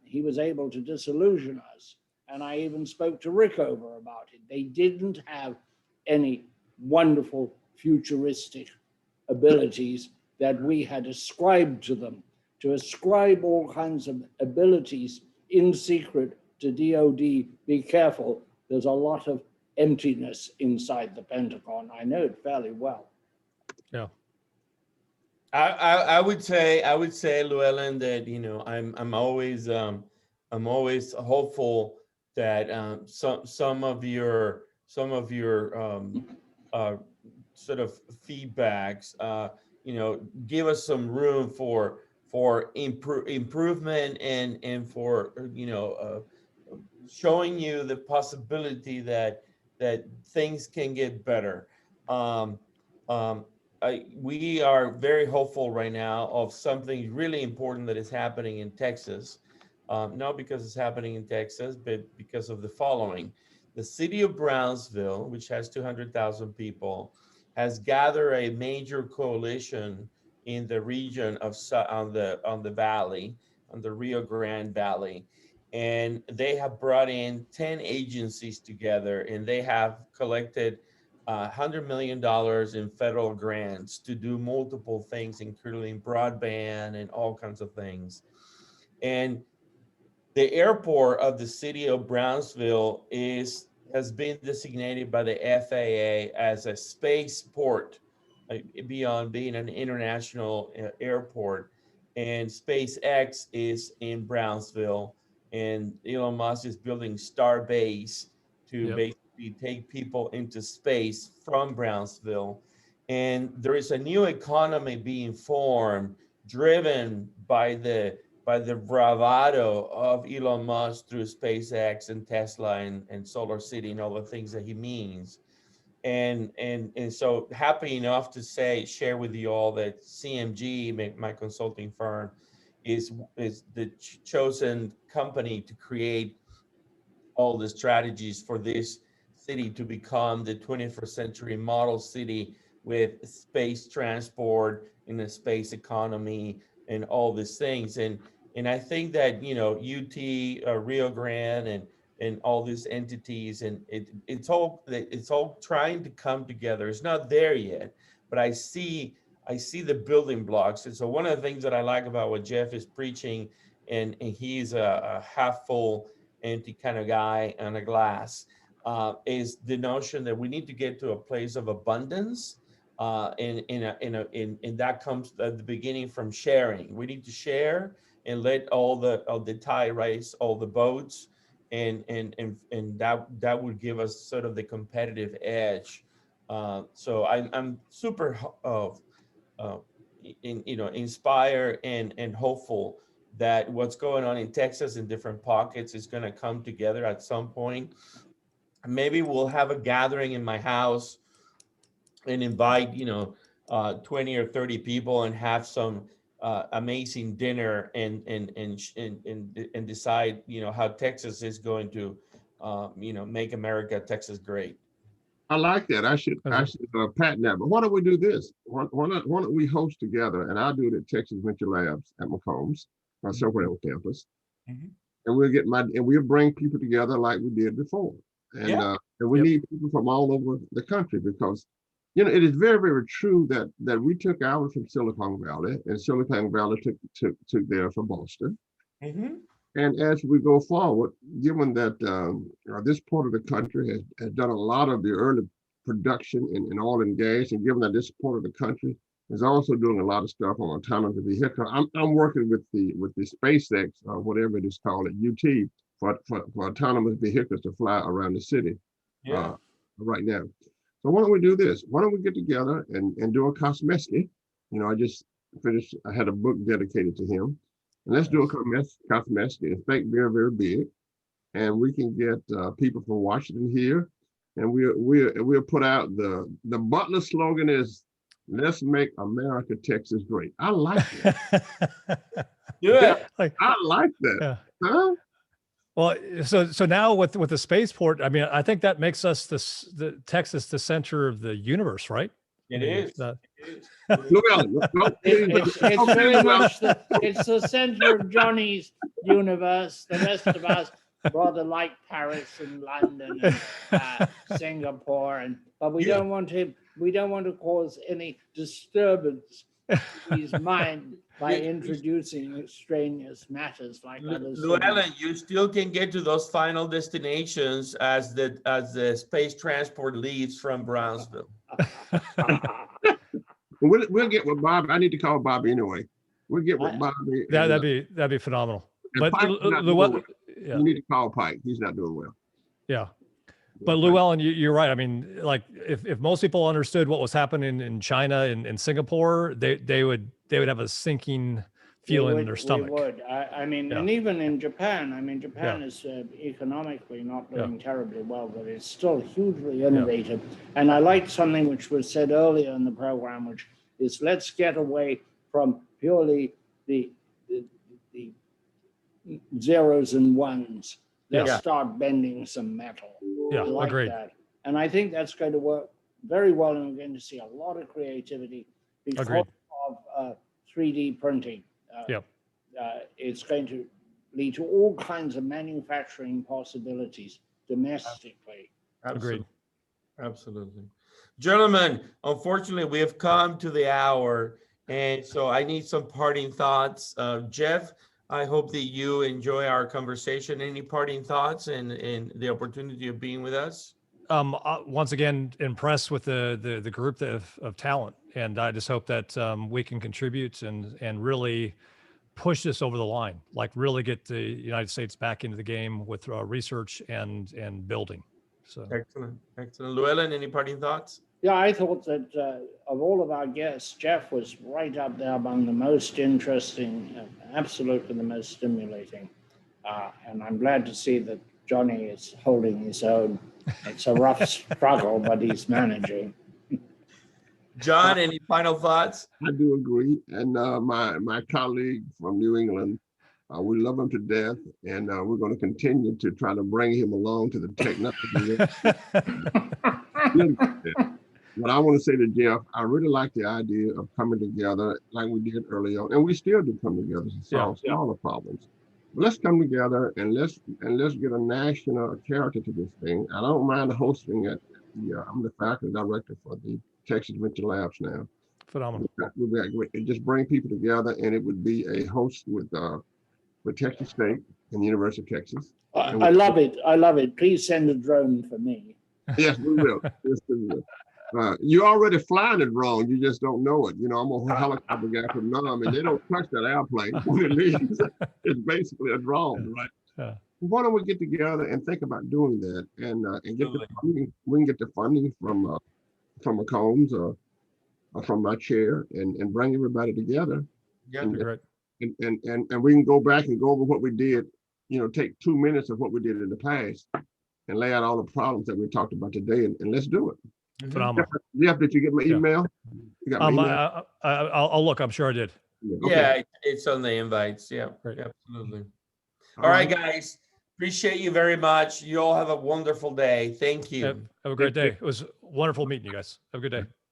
he was able to disillusion us. And I even spoke to Rickover about it. They didn't have any wonderful futuristic abilities that we had ascribed to them. To ascribe all kinds of abilities in secret to DOD, be careful. There's a lot of emptiness inside the Pentagon. I know it fairly well. Yeah. I would say, Llewelyn, that I'm always hopeful that some of your sort of feedbacks, give us some room for improvement and for showing you the possibility that things can get better. We are very hopeful right now of something really important that is happening in Texas. Not because it's happening in Texas, but because of the following. The city of Brownsville, which has 200,000 people, has gathered a major coalition in the region of on the valley, on the Rio Grande Valley, and they have brought in 10 agencies together, and they have collected $100 million in federal grants to do multiple things, including broadband and all kinds of things. And the airport of the city of Brownsville has been designated by the FAA as a spaceport, beyond being an international airport. And SpaceX is in Brownsville, and Elon Musk is building Starbase to basically take people into space from Brownsville. And there is a new economy being formed, driven by the bravado of Elon Musk through SpaceX and Tesla and Solar City and all the things that he means. And so happy enough to share with you all that CMG, my consulting firm, is the chosen company to create all the strategies for this city to become the 21st century model city with space transport and a space economy and all these things. And I think that, UT, Rio Grande, and all these entities, and it's all trying to come together. It's not there yet, but I see the building blocks. And so one of the things that I like about what Jeff is preaching, and he's a half full, empty kind of guy on a glass, is the notion that we need to get to a place of abundance. And that comes at the beginning from sharing. We need to share and let all the tide rise, all the boats, and that would give us sort of the competitive edge. So I'm super inspired and hopeful that what's going on in Texas in different pockets is going to come together at some point. Maybe we'll have a gathering in my house and invite 20 or 30 people and have some amazing dinner and decide how Texas is going to make America Texas great. I like that. I should patent that. But why don't we do this? Why don't we host together? And I'll do it at Texas Venture Labs at McCombs, somewhere on campus. Mm-hmm. And we'll bring people together like we did before. And we need people from all over the country, because it is very, very true that we took ours from Silicon Valley, and Silicon Valley took theirs from Boston. Mm-hmm. And as we go forward, given that this part of the country has done a lot of the early production in oil and gas, and given that this part of the country is also doing a lot of stuff on autonomous vehicles, I'm working with the SpaceX or whatever it is called at UT for autonomous vehicles to fly around the city right now. So why don't we do this? Why don't we get together and do a Kosmeski? I had a book dedicated to him. And let's do a Kosmeski. It's very, very big. And we can get people from Washington here. And we'll put out the Butler slogan is, let's make America, Texas great. I like that. Yeah. I like that. Yeah. Huh? Well, so now with the spaceport, I mean, I think that makes us the Texas the center of the universe, right? It is. It's very much it's the center of Johnny's universe. The rest of us rather like Paris and London and Singapore, but we don't want to cause any disturbance in his mind by introducing extraneous matters like others. Llewelyn, you still can get to those final destinations as the space transport leaves from Brownsville. We'll get with Bobby. I need to call Bobby anyway. We'll get with Bobby. That'd be phenomenal. But you need to call Pike. He's not doing well. Yeah. But Llewelyn, you're right. I mean, like if most people understood what was happening in China and Singapore, they would have a sinking feel in their stomach. We would. I mean, Yeah. and even in Japan, I mean, Japan is economically not doing terribly well, but it's still hugely innovative. And I liked something which was said earlier in the program, which is let's get away from purely the zeros and ones. Let's start bending some metal. Yeah, I like agreed. that. And I think that's going to work very well, and we're going to see a lot of creativity because Agreed. of 3D printing. It's going to lead to all kinds of manufacturing possibilities domestically. Agreed. Absolutely. Gentlemen, unfortunately, we have come to the hour, and so I need some parting thoughts. Jeff, I hope that you enjoy our conversation. Any parting thoughts and the opportunity of being with us? Once again, impressed with the group of talent, and I just hope that we can contribute and really push this over the line, like really get the United States back into the game with research and building. So Excellent. Llewelyn, any parting thoughts? Yeah, I thought that of all of our guests, Jeff was right up there among the most interesting, absolutely the most stimulating. And I'm glad to see that Johnny is holding his own. It's a rough struggle, but he's managing. John, any final thoughts? I do agree. And my colleague from New England, we love him to death, and we're going to continue to try to bring him along to the technology. What I want to say to Jeff, I really like the idea of coming together like we did earlier, and we still do come together to solve smaller problems. But let's come together and let's get a national character to this thing. I don't mind hosting it. I'm the faculty director for the Texas Venture Labs now. phenomenal. It just bring people together, and it would be a host with Texas State and the University of Texas. I love it. I love it. Please send a drone for me. Yes, we will. Yes, we will. You're already flying it wrong. You just don't know it. You know, I'm a helicopter guy from Nam, and they don't touch that airplane when it leaves. It's basically a drone, right? Yeah. Why don't we get together and think about doing that, and get the funding? We can get the funding from McCombs or from my chair, and bring everybody together. Yeah, and, Great. and we can go back and go over what we did. You know, take 2 minutes of what we did in the past and lay out all the problems that we talked about today, and let's do it. Phenomenal. Jeff, did you get my email? You got my email? I'll look. I'm sure I did. Okay. Yeah, it's on the invites. Yeah, Great. absolutely. All right, guys. Appreciate you very much. You all have a wonderful day. Thank you. Have a great day. It was wonderful meeting you guys. Have a good day.